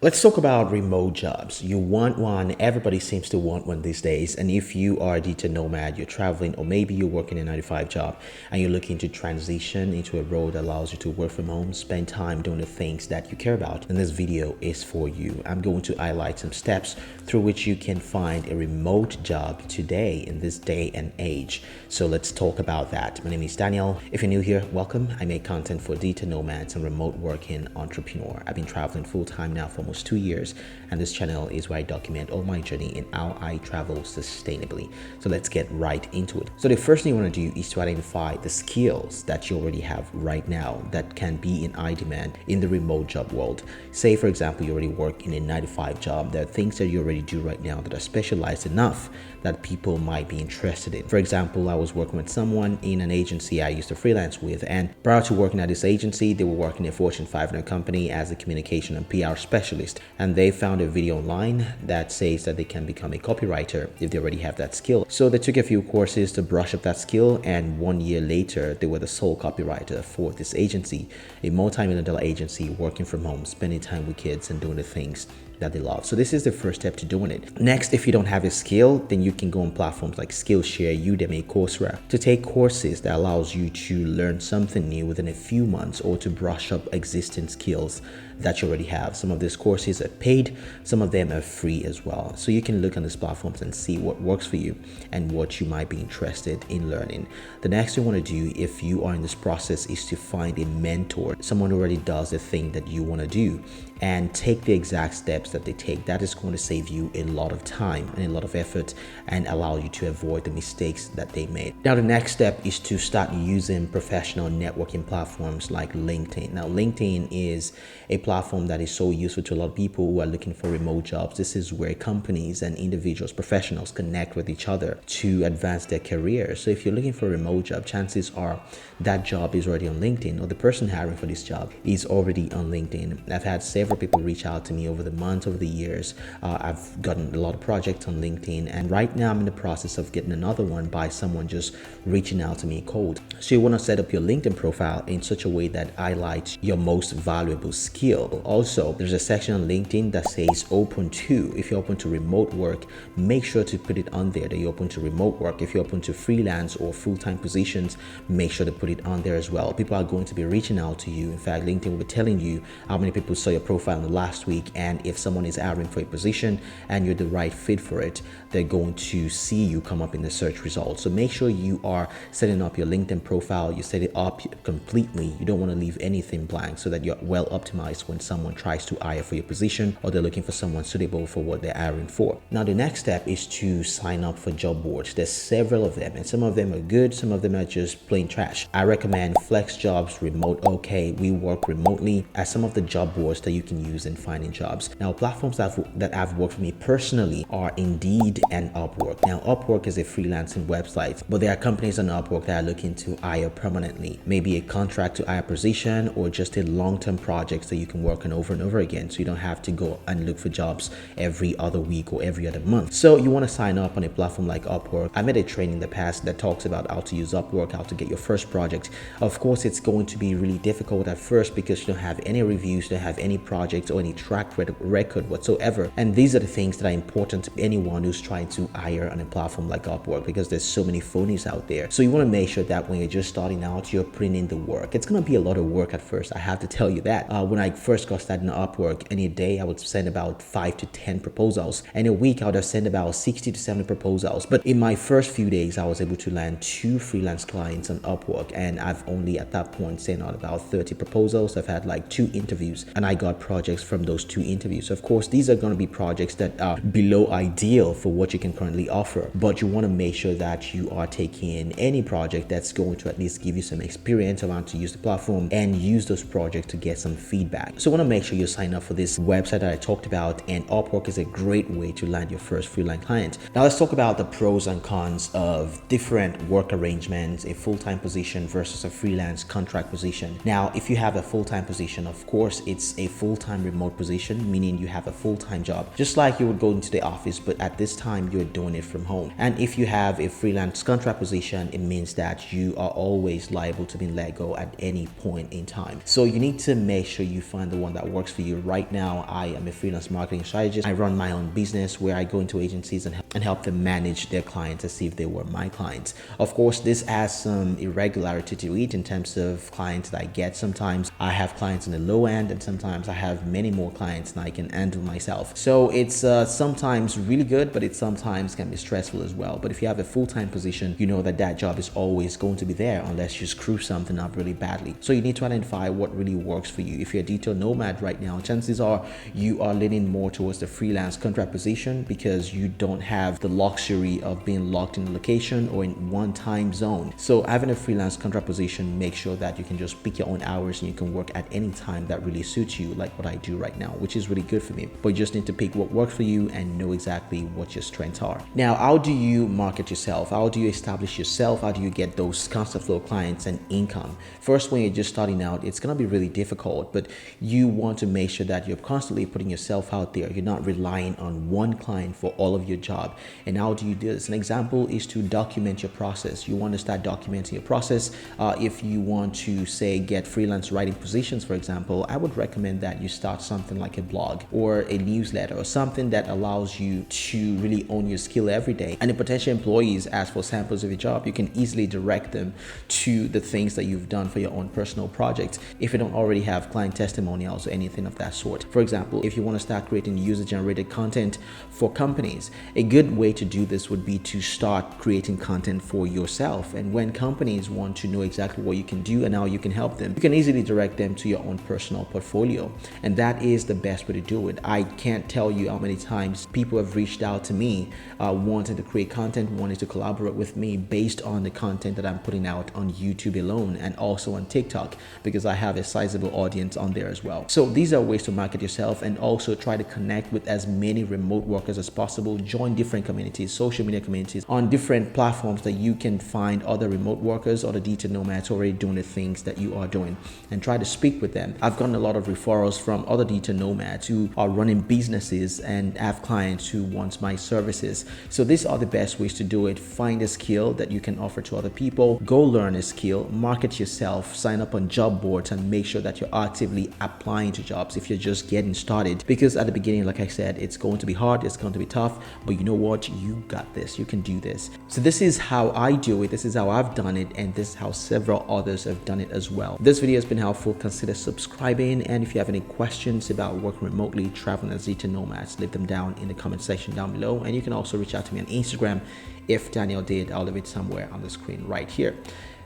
Let's talk about remote jobs. You want one, everybody seems to want one these days. And if you are a digital nomad, you're traveling, or maybe you're working a 9 to 5 job and you're looking to transition into a role that allows you to work from home, spend time doing the things that you care about, then this video is for you. I'm going to highlight some steps through which you can find a remote job today in this day and age. So let's talk about that. My name is Daniel. If you're new here, welcome. I make content for digital nomads and remote working entrepreneur. I've been traveling full time now for almost 2 years, and this channel is where I document all my journey and how I travel sustainably. So let's get right into it. So the first thing you want to do is to identify the skills that you already have right now that can be in high demand in the remote job world. Say, for example, you already work in a 9 to 5 job. There are things that you already do right now that are specialized enough that people might be interested in. For example, I was working with someone in an agency I used to freelance with, and prior to working at this agency, they were working in a Fortune 500 company as a communication and PR specialist. And they found a video online that says that they can become a copywriter if they already have that skill. So they took a few courses to brush up that skill, and 1 year later, they were the sole copywriter for this agency, a multi-million-dollar agency working from home, spending time with kids and doing the things that they love. So this is the first step to doing it. Next, if you don't have a skill, then you can go on platforms like Skillshare, Udemy, Coursera to take courses that allows you to learn something new within a few months or to brush up existing skills that you already have. Some of these courses are paid, some of them are free as well. So you can look on these platforms and see what works for you and what you might be interested in learning. The next thing you want to do if you are in this process is to find a mentor, someone who already does the thing that you want to do, and take the exact steps that they take. That is going to save you a lot of time and a lot of effort and allow you to avoid the mistakes that they made. Now, the next step is to start using professional networking platforms like LinkedIn. Now, LinkedIn is a platform that is so useful to a lot of people who are looking for remote jobs. This is where companies and individuals, professionals connect with each other to advance their career. So if you're looking for a remote job, chances are that job is already on LinkedIn, or the person hiring for this job is already on LinkedIn. I've had several people reach out to me over the months, over the years. I've gotten a lot of projects on LinkedIn, and right now I'm in the process of getting another one by someone just reaching out to me cold. So you want to set up your LinkedIn profile in such a way that highlights your most valuable skill. Also, there's a section on LinkedIn that says open to. If you're open to remote work, make sure to put it on there that you're open to remote work. If you're open to freelance or full-time positions, make sure to put it on there as well. People are going to be reaching out to you. In fact, LinkedIn will be telling you how many people saw your profile in the last week, and if someone is hiring for a position and you're the right fit for it, they're going to see you come up in the search results. So make sure you are setting up your LinkedIn profile. You set it up completely. You don't want to leave anything blank so that you're well optimized when someone tries to hire for your position or they're looking for someone suitable for what they're hiring for. Now, the next step is to sign up for job boards. There's several of them, and some of them are good, some of them are just plain trash. I recommend Flex Jobs, Remote OK, We Work Remotely as some of the job boards that you can use in finding jobs. Now, platforms that have worked for me personally are Indeed and Upwork. Now, Upwork is a freelancing website, but there are companies on Upwork that are looking to hire permanently, maybe a contract to hire position or just a long-term project that you can work on over and over again, so you don't have to go and look for jobs every other week or every other month. So you want to sign up on a platform like Upwork. I made a training in the past that talks about how to use Upwork, how to get your first project. Of course, it's going to be really difficult at first because you don't have any reviews, you don't have any projects or any track record whatsoever. And these are the things that are important to anyone who's trying to hire on a platform like Upwork, because there's so many phonies out there. So you want to make sure that when you're just starting out, you're putting in the work. It's going to be a lot of work at first, I have to tell you that. When I first got started on Upwork, in a day I would send about 5 to 10 proposals. In a week I would have sent about 60 to 70 proposals. But in my first few days, I was able to land 2 freelance clients on Upwork, and I've only at that point sent out about 30 proposals. I've had like 2 interviews, and I got projects from those 2 interviews. Of course, these are going to be projects that are below ideal for what you can currently offer, but you want to make sure that you are taking any project that's going to at least give you some experience around to use the platform and use those projects to get some feedback. So you want to make sure you sign up for this website that I talked about, and Upwork is a great way to land your first freelance client. Now let's talk about the pros and cons of different work arrangements, a full-time position versus a freelance contract position. Now, if you have a full-time position, of course, it's a full full-time remote position, meaning you have a full-time job, just like you would go into the office, but at this time you're doing it from home. And if you have a freelance contract position, it means that you are always liable to be let go at any point in time. So you need to make sure you find the one that works for you. Right now, I am a freelance marketing strategist. I run my own business where I go into agencies and help them manage their clients as if they were my clients. Of course, this has some irregularity to it in terms of clients that I get. Sometimes I have clients in the low end, and sometimes I have many more clients than I can handle myself. So it's sometimes really good, but it sometimes can be stressful as well. But if you have a full-time position, you know that that job is always going to be there unless you screw something up really badly. So you need to identify what really works for you. If you're a digital nomad right now, chances are you are leaning more towards the freelance contract position because you don't have the luxury of being locked in a location or in one time zone. So having a freelance contract position makes sure that you can just pick your own hours and you can work at any time that really suits you, like what I do right now, which is really good for me. But you just need to pick what works for you and know exactly what your strengths are. Now, how do you market yourself? How do you establish yourself? How do you get those constant flow of clients and income? First, when you're just starting out, it's going to be really difficult, but you want to make sure that you're constantly putting yourself out there. You're not relying on one client for all of your job. And how do you do this? An example is to document your process. You want to start documenting your process. If you want to, say, get freelance writing positions, for example, I would recommend that you start something like a blog or a newsletter or something that allows you to really own your skill every day. And if potential employees ask for samples of your job, you can easily direct them to the things that you've done for your own personal projects if you don't already have client testimonials or anything of that sort. For example, if you want to start creating user-generated content for companies, a good way to do this would be to start creating content for yourself. And when companies want to know exactly what you can do and how you can help them, you can easily direct them to your own personal portfolio. And that is the best way to do it. I can't tell you how many times people have reached out to me wanting to create content, wanting to collaborate with me based on the content that I'm putting out on YouTube alone and also on TikTok, because I have a sizable audience on there as well. So these are ways to market yourself, and also try to connect with as many remote workers as possible. Join different communities, social media communities on different platforms that you can find other remote workers or the digital nomads already doing the things that you are doing, and try to speak with them. I've gotten a lot of referrals from other digital nomads who are running businesses and have clients who want my services. So these are the best ways to do it. Find a skill that you can offer to other people, go learn a skill, market yourself, sign up on job boards, and make sure that you're actively applying to jobs if you're just getting started. Because at the beginning, like I said, it's going to be hard, it's going to be tough, but you know what? You got this, you can do this. So this is how I do it, this is how I've done it, and this is how several others have done it as well. This video has been helpful. Consider subscribing, and if you have any questions about working remotely, traveling as digital nomads, leave them down in the comment section down below. And you can also reach out to me on Instagram. If Daniel did, I'll leave it somewhere on the screen right here.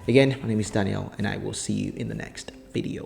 Again, my name is Daniel, and I will see you in the next video.